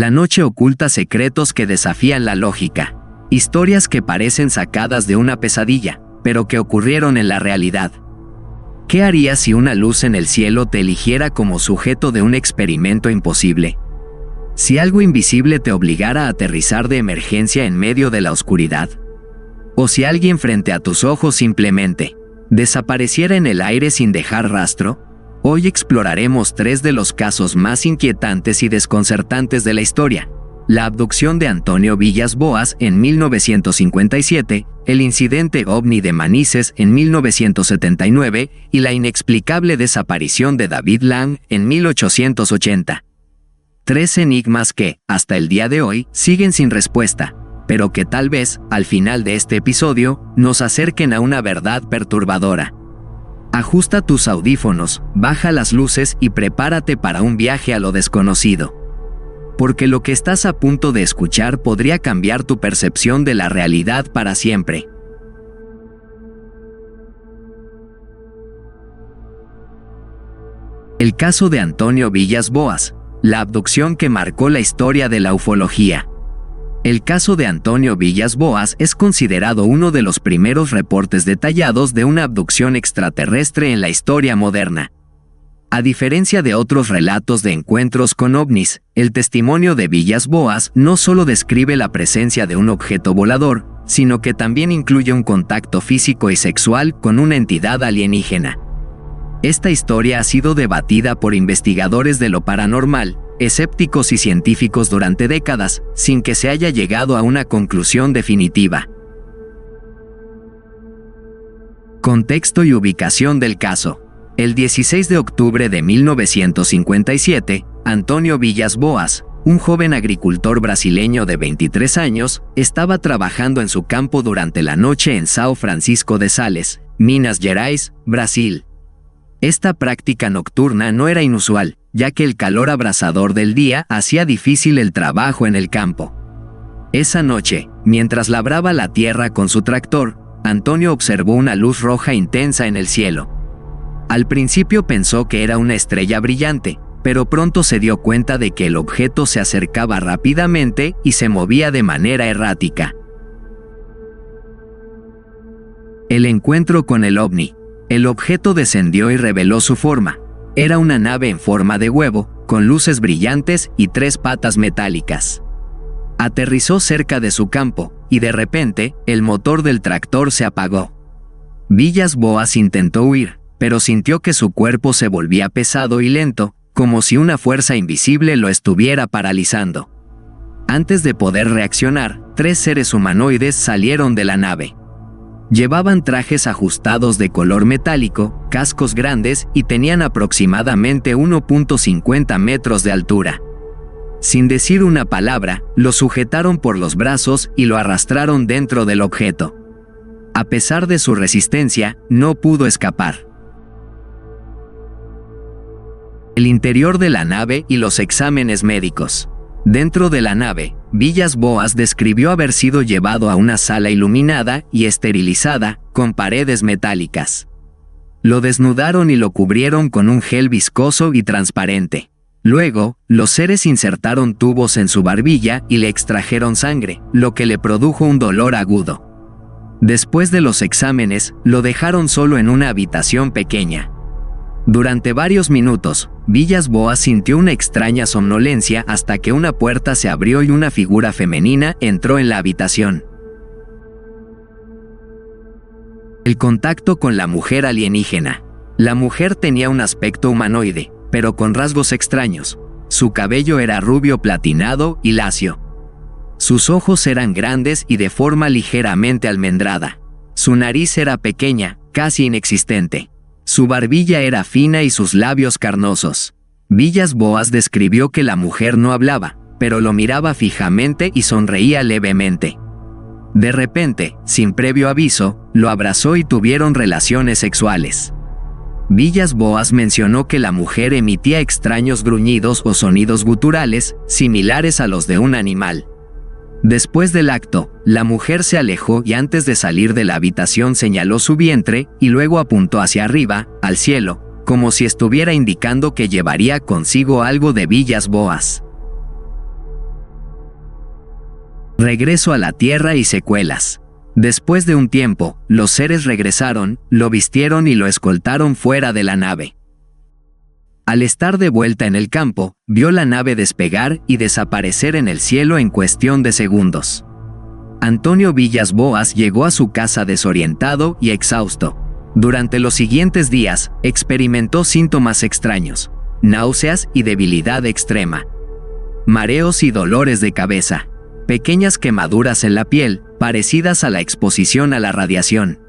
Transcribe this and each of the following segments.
La noche oculta secretos que desafían la lógica. Historias que parecen sacadas de una pesadilla, pero que ocurrieron en la realidad. ¿Qué harías si una luz en el cielo te eligiera como sujeto de un experimento imposible? Si algo invisible te obligara a aterrizar de emergencia en medio de la oscuridad. O si alguien frente a tus ojos simplemente desapareciera en el aire sin dejar rastro. Hoy exploraremos 3 de los casos más inquietantes y desconcertantes de la historia. La abducción de Antonio Villas-Boas en 1957, el incidente ovni de Manises en 1979 y la inexplicable desaparición de David Lang en 1880. 3 enigmas que, hasta el día de hoy, siguen sin respuesta, pero que tal vez, al final de este episodio, nos acerquen a una verdad perturbadora. Ajusta tus audífonos, baja las luces y prepárate para un viaje a lo desconocido. Porque lo que estás a punto de escuchar podría cambiar tu percepción de la realidad para siempre. El caso de Antonio Villas-Boas, la abducción que marcó la historia de la ufología. El caso de Antonio Villas-Boas es considerado uno de los primeros reportes detallados de una abducción extraterrestre en la historia moderna. A diferencia de otros relatos de encuentros con ovnis, el testimonio de Villas-Boas no solo describe la presencia de un objeto volador, sino que también incluye un contacto físico y sexual con una entidad alienígena. Esta historia ha sido debatida por investigadores de lo paranormal, escépticos y científicos durante décadas, sin que se haya llegado a una conclusión definitiva. Contexto y ubicación del caso. El 16 de octubre de 1957, Antonio Villas-Boas, un joven agricultor brasileño de 23 años, estaba trabajando en su campo durante la noche en São Francisco de Sales, Minas Gerais, Brasil. Esta práctica nocturna no era inusual, ya que el calor abrasador del día hacía difícil el trabajo en el campo. Esa noche, mientras labraba la tierra con su tractor, Antonio observó una luz roja intensa en el cielo. Al principio pensó que era una estrella brillante, pero pronto se dio cuenta de que el objeto se acercaba rápidamente y se movía de manera errática. El encuentro con el ovni. El objeto descendió y reveló su forma. Era una nave en forma de huevo, con luces brillantes y 3 patas metálicas. Aterrizó cerca de su campo, y de repente, el motor del tractor se apagó. Villas-Boas intentó huir, pero sintió que su cuerpo se volvía pesado y lento, como si una fuerza invisible lo estuviera paralizando. Antes de poder reaccionar, 3 seres humanoides salieron de la nave. Llevaban trajes ajustados de color metálico, cascos grandes y tenían aproximadamente 1.50 metros de altura. Sin decir una palabra, lo sujetaron por los brazos y lo arrastraron dentro del objeto. A pesar de su resistencia, no pudo escapar. El interior de la nave y los exámenes médicos. Dentro de la nave, Villas-Boas describió haber sido llevado a una sala iluminada y esterilizada, con paredes metálicas. Lo desnudaron y lo cubrieron con un gel viscoso y transparente. Luego, los seres insertaron tubos en su barbilla y le extrajeron sangre, lo que le produjo un dolor agudo. Después de los exámenes, lo dejaron solo en una habitación pequeña. Durante varios minutos, Villas-Boas sintió una extraña somnolencia hasta que una puerta se abrió y una figura femenina entró en la habitación. El contacto con la mujer alienígena. La mujer tenía un aspecto humanoide, pero con rasgos extraños. Su cabello era rubio platinado y lacio. Sus ojos eran grandes y de forma ligeramente almendrada. Su nariz era pequeña, casi inexistente. Su barbilla era fina y sus labios carnosos. Villas-Boas describió que la mujer no hablaba, pero lo miraba fijamente y sonreía levemente. De repente, sin previo aviso, lo abrazó y tuvieron relaciones sexuales. Villas-Boas mencionó que la mujer emitía extraños gruñidos o sonidos guturales, similares a los de un animal. Después del acto, la mujer se alejó y antes de salir de la habitación señaló su vientre y luego apuntó hacia arriba, al cielo, como si estuviera indicando que llevaría consigo algo de Villas-Boas. Regreso a la Tierra y secuelas. Después de un tiempo, los seres regresaron, lo vistieron y lo escoltaron fuera de la nave. Al estar de vuelta en el campo, vio la nave despegar y desaparecer en el cielo en cuestión de segundos. Antonio Villas Boas llegó a su casa desorientado y exhausto. Durante los siguientes días, experimentó síntomas extraños, náuseas y debilidad extrema, mareos y dolores de cabeza, pequeñas quemaduras en la piel, parecidas a la exposición a la radiación.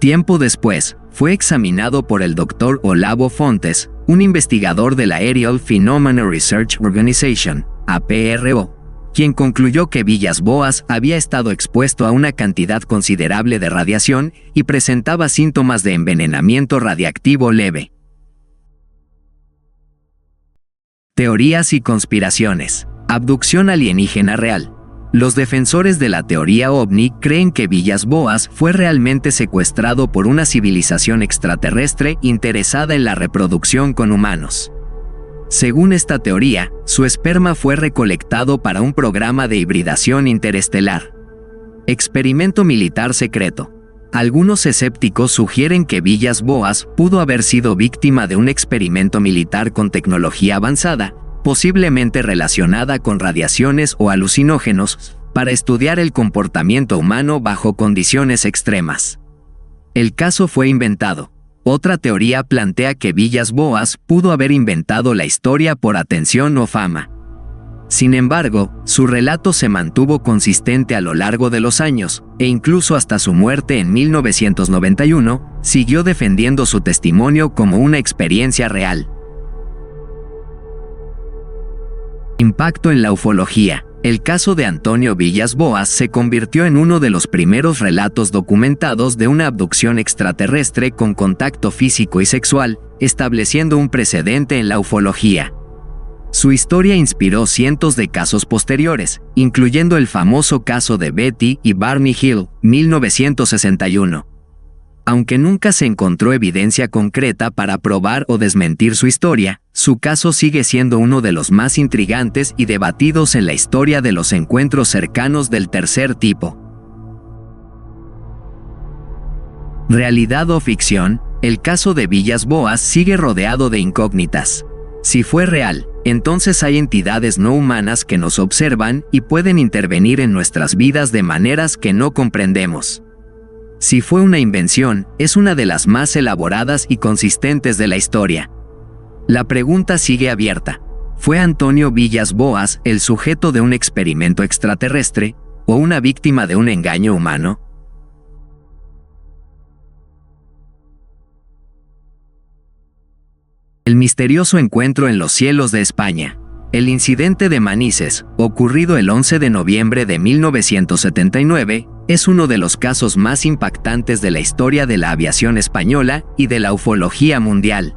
Tiempo después, fue examinado por el Dr. Olavo Fontes, un investigador de la Aerial Phenomena Research Organization, APRO, quien concluyó que Villas Boas había estado expuesto a una cantidad considerable de radiación y presentaba síntomas de envenenamiento radiactivo leve. Teorías y conspiraciones. Abducción alienígena real. Los defensores de la teoría ovni creen que Villas Boas fue realmente secuestrado por una civilización extraterrestre interesada en la reproducción con humanos. Según esta teoría, su esperma fue recolectado para un programa de hibridación interestelar. Experimento militar secreto. Algunos escépticos sugieren que Villas Boas pudo haber sido víctima de un experimento militar con tecnología avanzada, posiblemente relacionada con radiaciones o alucinógenos, para estudiar el comportamiento humano bajo condiciones extremas. El caso fue inventado. Otra teoría plantea que Villas Boas pudo haber inventado la historia por atención o fama. Sin embargo, su relato se mantuvo consistente a lo largo de los años, e incluso hasta su muerte en 1991, siguió defendiendo su testimonio como una experiencia real. Impacto en la ufología. El caso de Antonio Villas Boas se convirtió en uno de los primeros relatos documentados de una abducción extraterrestre con contacto físico y sexual, estableciendo un precedente en la ufología. Su historia inspiró cientos de casos posteriores, incluyendo el famoso caso de Betty y Barney Hill, 1961. Aunque nunca se encontró evidencia concreta para probar o desmentir su historia, su caso sigue siendo uno de los más intrigantes y debatidos en la historia de los encuentros cercanos del tercer tipo. ¿Realidad o ficción? El caso de Villas Boas sigue rodeado de incógnitas. Si fue real, entonces hay entidades no humanas que nos observan y pueden intervenir en nuestras vidas de maneras que no comprendemos. Si fue una invención, es una de las más elaboradas y consistentes de la historia. La pregunta sigue abierta. ¿Fue Antonio Villas Boas el sujeto de un experimento extraterrestre o una víctima de un engaño humano? El misterioso encuentro en los cielos de España. El incidente de Manises, ocurrido el 11 de noviembre de 1979, es uno de los casos más impactantes de la historia de la aviación española y de la ufología mundial.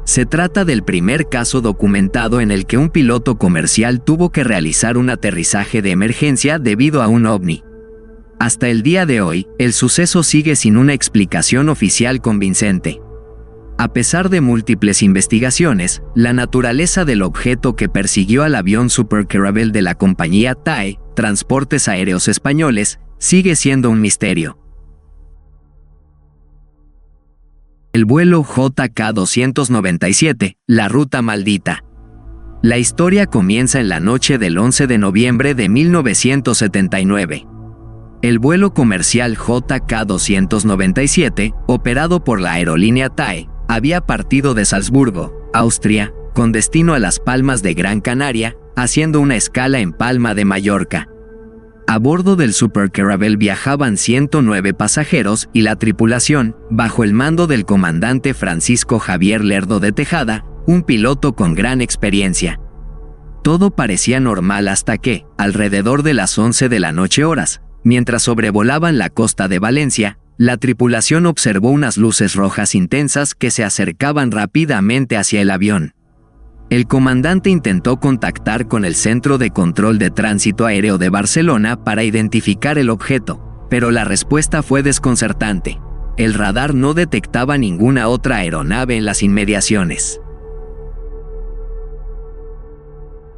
Se trata del primer caso documentado en el que un piloto comercial tuvo que realizar un aterrizaje de emergencia debido a un ovni. Hasta el día de hoy, el suceso sigue sin una explicación oficial convincente. A pesar de múltiples investigaciones, la naturaleza del objeto que persiguió al avión Super Caravelle de la compañía TAE, Transportes Aéreos Españoles, sigue siendo un misterio. El vuelo JK-297, la ruta maldita. La historia comienza en la noche del 11 de noviembre de 1979. El vuelo comercial JK-297, operado por la aerolínea TAE, había partido de Salzburgo, Austria, con destino a Las Palmas de Gran Canaria, haciendo una escala en Palma de Mallorca. A bordo del Super Caravelle viajaban 109 pasajeros y la tripulación, bajo el mando del comandante Francisco Javier Lerdo de Tejada, un piloto con gran experiencia. Todo parecía normal hasta que, alrededor de las 11 de la noche horas, mientras sobrevolaban la costa de Valencia, la tripulación observó unas luces rojas intensas que se acercaban rápidamente hacia el avión. El comandante intentó contactar con el Centro de Control de Tránsito Aéreo de Barcelona para identificar el objeto, pero la respuesta fue desconcertante. El radar no detectaba ninguna otra aeronave en las inmediaciones.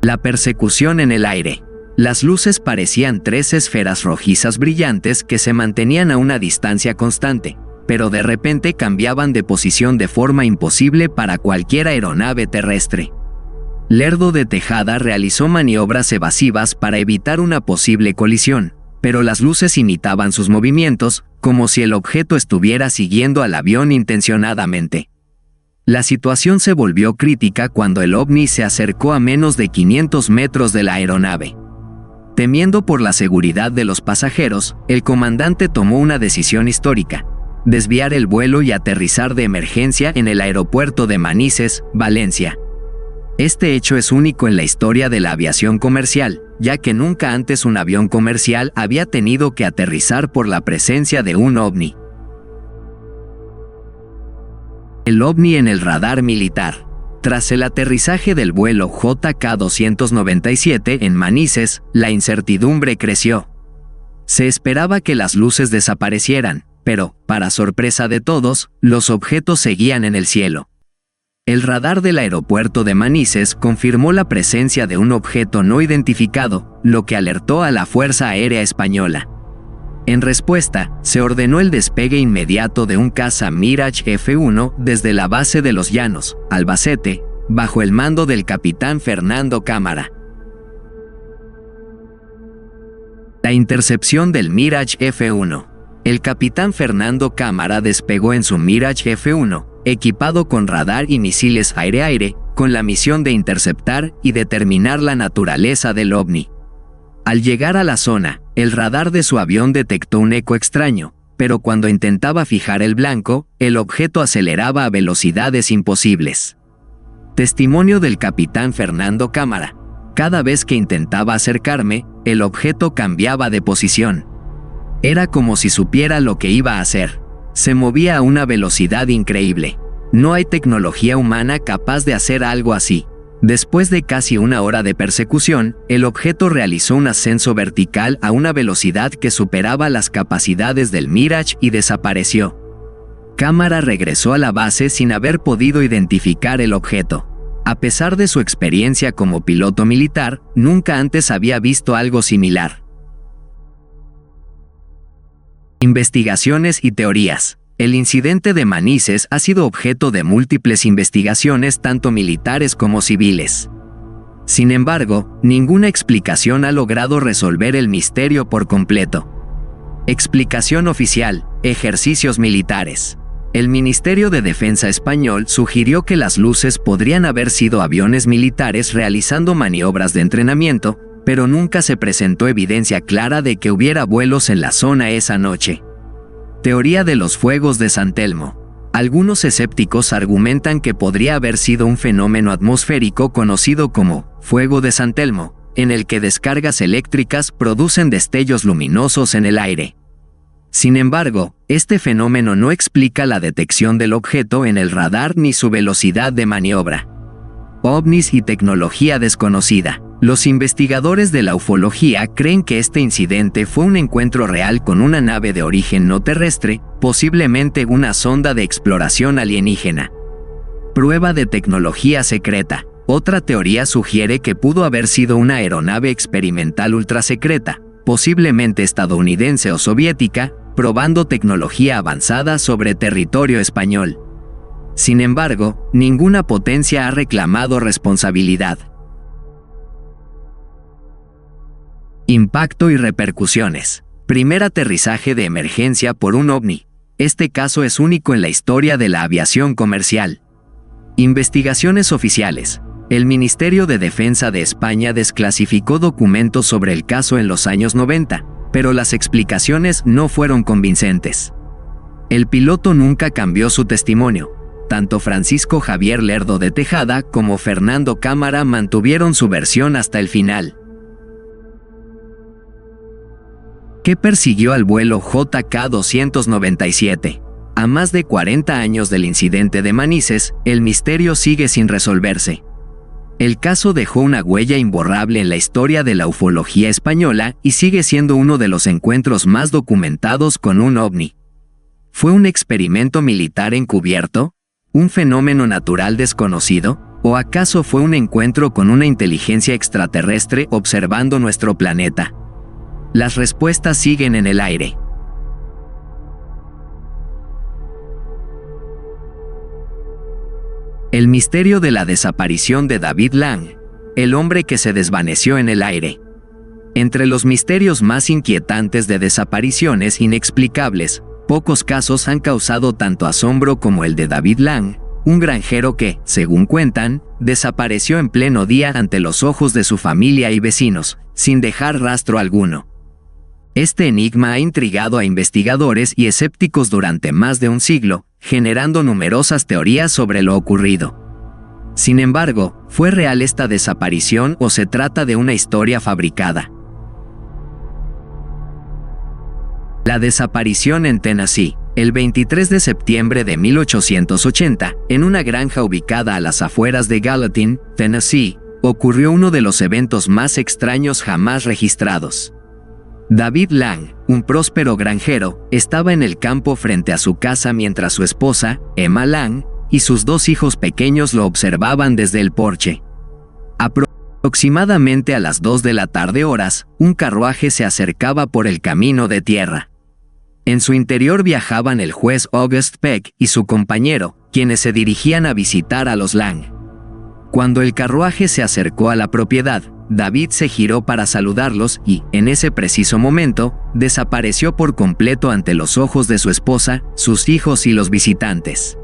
La persecución en el aire. Las luces parecían 3 esferas rojizas brillantes que se mantenían a una distancia constante, pero de repente cambiaban de posición de forma imposible para cualquier aeronave terrestre. Lerdo de Tejada realizó maniobras evasivas para evitar una posible colisión, pero las luces imitaban sus movimientos, como si el objeto estuviera siguiendo al avión intencionadamente. La situación se volvió crítica cuando el ovni se acercó a menos de 500 metros de la aeronave. Temiendo por la seguridad de los pasajeros, el comandante tomó una decisión histórica: desviar el vuelo y aterrizar de emergencia en el aeropuerto de Manises, Valencia. Este hecho es único en la historia de la aviación comercial, ya que nunca antes un avión comercial había tenido que aterrizar por la presencia de un ovni. El ovni en el radar militar. Tras el aterrizaje del vuelo JK-297 en Manises, la incertidumbre creció. Se esperaba que las luces desaparecieran, pero, para sorpresa de todos, los objetos seguían en el cielo. El radar del aeropuerto de Manises confirmó la presencia de un objeto no identificado, lo que alertó a la Fuerza Aérea Española. En respuesta, se ordenó el despegue inmediato de un caza Mirage F-1 desde la base de Los Llanos, Albacete, bajo el mando del capitán Fernando Cámara. La intercepción del Mirage F-1. El capitán Fernando Cámara despegó en su Mirage F-1, equipado con radar y misiles aire-aire, con la misión de interceptar y determinar la naturaleza del ovni. Al llegar a la zona, el radar de su avión detectó un eco extraño, pero cuando intentaba fijar el blanco, el objeto aceleraba a velocidades imposibles. Testimonio del capitán Fernando Cámara: cada vez que intentaba acercarme, el objeto cambiaba de posición. Era como si supiera lo que iba a hacer. Se movía a una velocidad increíble. No hay tecnología humana capaz de hacer algo así. Después de casi una hora de persecución, el objeto realizó un ascenso vertical a una velocidad que superaba las capacidades del Mirage y desapareció. Cámara regresó a la base sin haber podido identificar el objeto. A pesar de su experiencia como piloto militar, nunca antes había visto algo similar. Investigaciones y teorías. El incidente de Manises ha sido objeto de múltiples investigaciones tanto militares como civiles. Sin embargo, ninguna explicación ha logrado resolver el misterio por completo. Explicación oficial: ejercicios militares. El Ministerio de Defensa español sugirió que las luces podrían haber sido aviones militares realizando maniobras de entrenamiento, pero nunca se presentó evidencia clara de que hubiera vuelos en la zona esa noche. Teoría de los fuegos de San Telmo. Algunos escépticos argumentan que podría haber sido un fenómeno atmosférico conocido como fuego de San Telmo, en el que descargas eléctricas producen destellos luminosos en el aire. Sin embargo, este fenómeno no explica la detección del objeto en el radar ni su velocidad de maniobra. OVNIs y tecnología desconocida. Los investigadores de la ufología creen que este incidente fue un encuentro real con una nave de origen no terrestre, posiblemente una sonda de exploración alienígena. Prueba de tecnología secreta. Otra teoría sugiere que pudo haber sido una aeronave experimental ultrasecreta, posiblemente estadounidense o soviética, probando tecnología avanzada sobre territorio español. Sin embargo, ninguna potencia ha reclamado responsabilidad. Impacto y repercusiones. Primer aterrizaje de emergencia por un ovni. Este caso es único en la historia de la aviación comercial. Investigaciones oficiales. El Ministerio de Defensa de España desclasificó documentos sobre el caso en los años 90, pero las explicaciones no fueron convincentes. El piloto nunca cambió su testimonio. Tanto Francisco Javier Lerdo de Tejada como Fernando Cámara mantuvieron su versión hasta el final. ¿Qué persiguió al vuelo JK-297? A más de 40 años del incidente de Manises, el misterio sigue sin resolverse. El caso dejó una huella imborrable en la historia de la ufología española y sigue siendo uno de los encuentros más documentados con un ovni. ¿Fue un experimento militar encubierto? ¿Un fenómeno natural desconocido? ¿O acaso fue un encuentro con una inteligencia extraterrestre observando nuestro planeta? Las respuestas siguen en el aire. El misterio de la desaparición de David Lang, el hombre que se desvaneció en el aire. Entre los misterios más inquietantes de desapariciones inexplicables, pocos casos han causado tanto asombro como el de David Lang, un granjero que, según cuentan, desapareció en pleno día ante los ojos de su familia y vecinos, sin dejar rastro alguno. Este enigma ha intrigado a investigadores y escépticos durante más de un siglo, generando numerosas teorías sobre lo ocurrido. Sin embargo, ¿fue real esta desaparición o se trata de una historia fabricada? La desaparición en Tennessee. El 23 de septiembre de 1880, en una granja ubicada a las afueras de Gallatin, Tennessee, ocurrió uno de los eventos más extraños jamás registrados. David Lang, un próspero granjero, estaba en el campo frente a su casa mientras su esposa, Emma Lang, y sus dos hijos pequeños lo observaban desde el porche. Aproximadamente a las 2 de la tarde horas, un carruaje se acercaba por el camino de tierra. En su interior viajaban el juez August Peck y su compañero, quienes se dirigían a visitar a los Lang. Cuando el carruaje se acercó a la propiedad, David se giró para saludarlos y, en ese preciso momento, desapareció por completo ante los ojos de su esposa, sus hijos y los visitantes.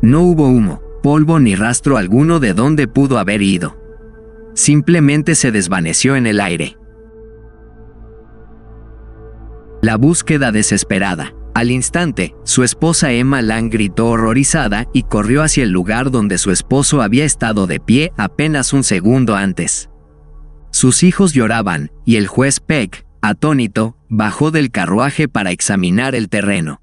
No hubo humo, polvo ni rastro alguno de dónde pudo haber ido. Simplemente se desvaneció en el aire. La búsqueda desesperada. Al instante, su esposa Emma Lang gritó horrorizada y corrió hacia el lugar donde su esposo había estado de pie apenas un segundo antes. Sus hijos lloraban, y el juez Peck, atónito, bajó del carruaje para examinar el terreno.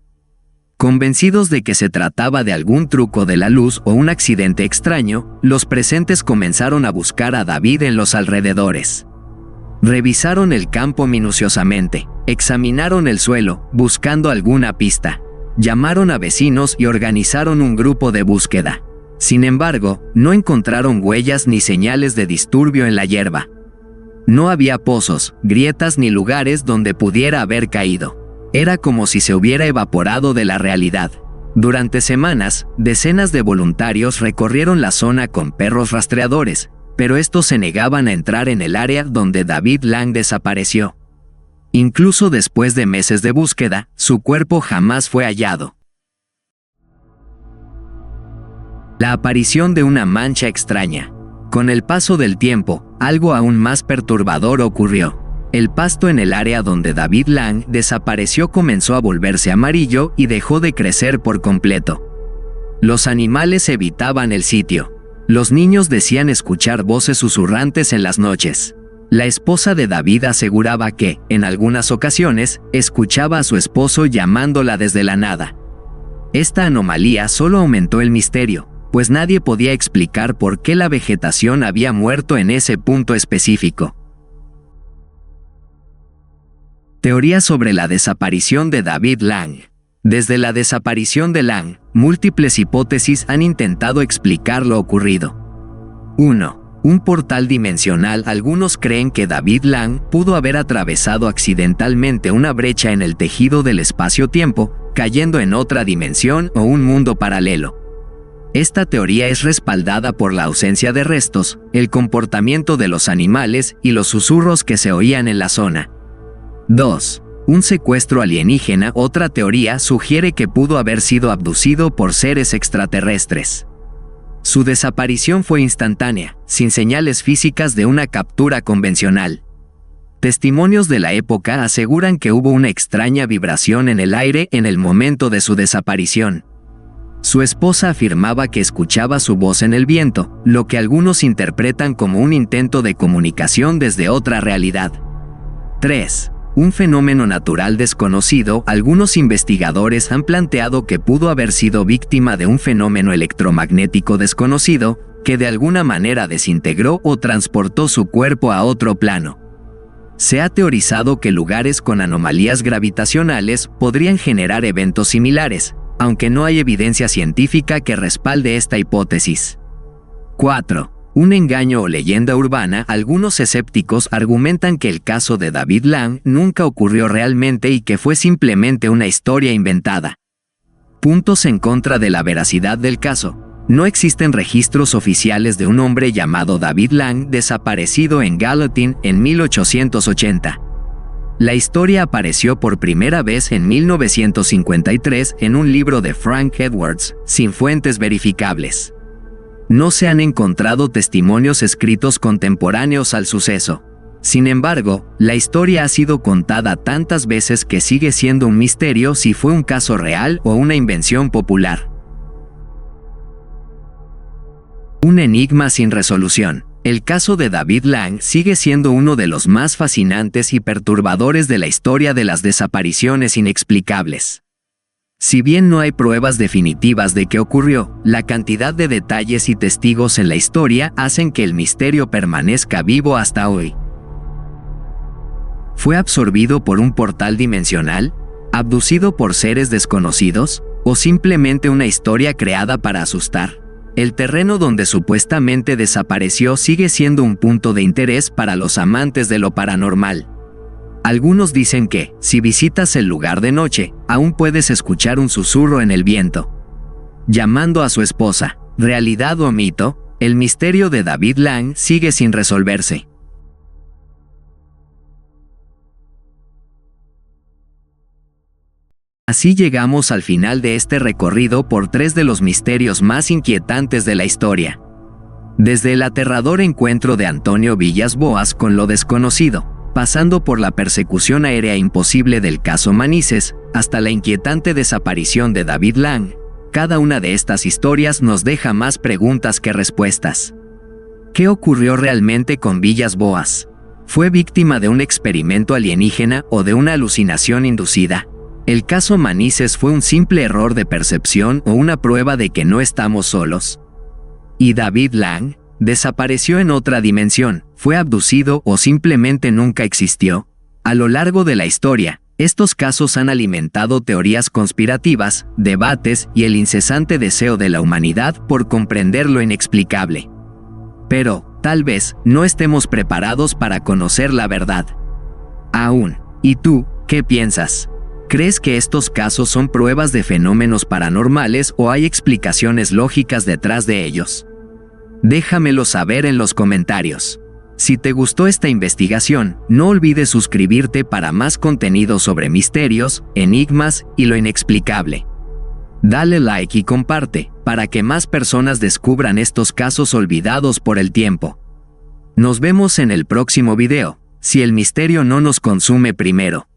Convencidos de que se trataba de algún truco de la luz o un accidente extraño, los presentes comenzaron a buscar a David en los alrededores. Revisaron el campo minuciosamente, examinaron el suelo, buscando alguna pista. Llamaron a vecinos y organizaron un grupo de búsqueda. Sin embargo, no encontraron huellas ni señales de disturbio en la hierba. No había pozos, grietas ni lugares donde pudiera haber caído. Era como si se hubiera evaporado de la realidad. Durante semanas, decenas de voluntarios recorrieron la zona con perros rastreadores, pero estos se negaban a entrar en el área donde David Lang desapareció. Incluso después de meses de búsqueda, su cuerpo jamás fue hallado. La aparición de una mancha extraña. Con el paso del tiempo, algo aún más perturbador ocurrió. El pasto en el área donde David Lang desapareció comenzó a volverse amarillo y dejó de crecer por completo. Los animales evitaban el sitio. Los niños decían escuchar voces susurrantes en las noches. La esposa de David aseguraba que, en algunas ocasiones, escuchaba a su esposo llamándola desde la nada. Esta anomalía solo aumentó el misterio, pues nadie podía explicar por qué la vegetación había muerto en ese punto específico. Teoría sobre la desaparición de David Lang. Desde la desaparición de Lang, múltiples hipótesis han intentado explicar lo ocurrido. 1. Un portal dimensional. Algunos creen que David Lang pudo haber atravesado accidentalmente una brecha en el tejido del espacio-tiempo, cayendo en otra dimensión o un mundo paralelo. Esta teoría es respaldada por la ausencia de restos, el comportamiento de los animales y los susurros que se oían en la zona. 2. Un secuestro alienígena. Otra teoría sugiere que pudo haber sido abducido por seres extraterrestres. Su desaparición fue instantánea, sin señales físicas de una captura convencional. Testimonios de la época aseguran que hubo una extraña vibración en el aire en el momento de su desaparición. Su esposa afirmaba que escuchaba su voz en el viento, lo que algunos interpretan como un intento de comunicación desde otra realidad. 3. Un fenómeno natural desconocido. Algunos investigadores han planteado que pudo haber sido víctima de un fenómeno electromagnético desconocido, que de alguna manera desintegró o transportó su cuerpo a otro plano. Se ha teorizado que lugares con anomalías gravitacionales podrían generar eventos similares, aunque no hay evidencia científica que respalde esta hipótesis. 4. Un engaño o leyenda urbana. Algunos escépticos argumentan que el caso de David Lang nunca ocurrió realmente y que fue simplemente una historia inventada. Puntos en contra de la veracidad del caso. No existen registros oficiales de un hombre llamado David Lang desaparecido en Gallatin en 1880. La historia apareció por primera vez en 1953 en un libro de Frank Edwards, sin fuentes verificables. No se han encontrado testimonios escritos contemporáneos al suceso. Sin embargo, la historia ha sido contada tantas veces que sigue siendo un misterio si fue un caso real o una invención popular. Un enigma sin resolución. El caso de David Lang sigue siendo uno de los más fascinantes y perturbadores de la historia de las desapariciones inexplicables. Si bien no hay pruebas definitivas de qué ocurrió, la cantidad de detalles y testigos en la historia hacen que el misterio permanezca vivo hasta hoy. ¿Fue absorbido por un portal dimensional? ¿Abducido por seres desconocidos? ¿O simplemente una historia creada para asustar? El terreno donde supuestamente desapareció sigue siendo un punto de interés para los amantes de lo paranormal. Algunos dicen que, si visitas el lugar de noche, aún puedes escuchar un susurro en el viento, llamando a su esposa. ¿Realidad o mito? El misterio de David Lang sigue sin resolverse. Así llegamos al final de este recorrido por tres de los misterios más inquietantes de la historia. Desde el aterrador encuentro de Antonio Villas Boas con lo desconocido, pasando por la persecución aérea imposible del caso Manises, hasta la inquietante desaparición de David Lang, cada una de estas historias nos deja más preguntas que respuestas. ¿Qué ocurrió realmente con Villas Boas? ¿Fue víctima de un experimento alienígena o de una alucinación inducida? ¿El caso Manises fue un simple error de percepción o una prueba de que no estamos solos? ¿Y David Lang? ¿Desapareció en otra dimensión? ¿Fue abducido o simplemente nunca existió? A lo largo de la historia, estos casos han alimentado teorías conspirativas, debates y el incesante deseo de la humanidad por comprender lo inexplicable. Pero, tal vez, no estemos preparados para conocer la verdad aún. ¿Y tú, qué piensas? ¿Crees que estos casos son pruebas de fenómenos paranormales o hay explicaciones lógicas detrás de ellos? Déjamelo saber en los comentarios. Si te gustó esta investigación, no olvides suscribirte para más contenido sobre misterios, enigmas y lo inexplicable. Dale like y comparte, para que más personas descubran estos casos olvidados por el tiempo. Nos vemos en el próximo video, si el misterio no nos consume primero.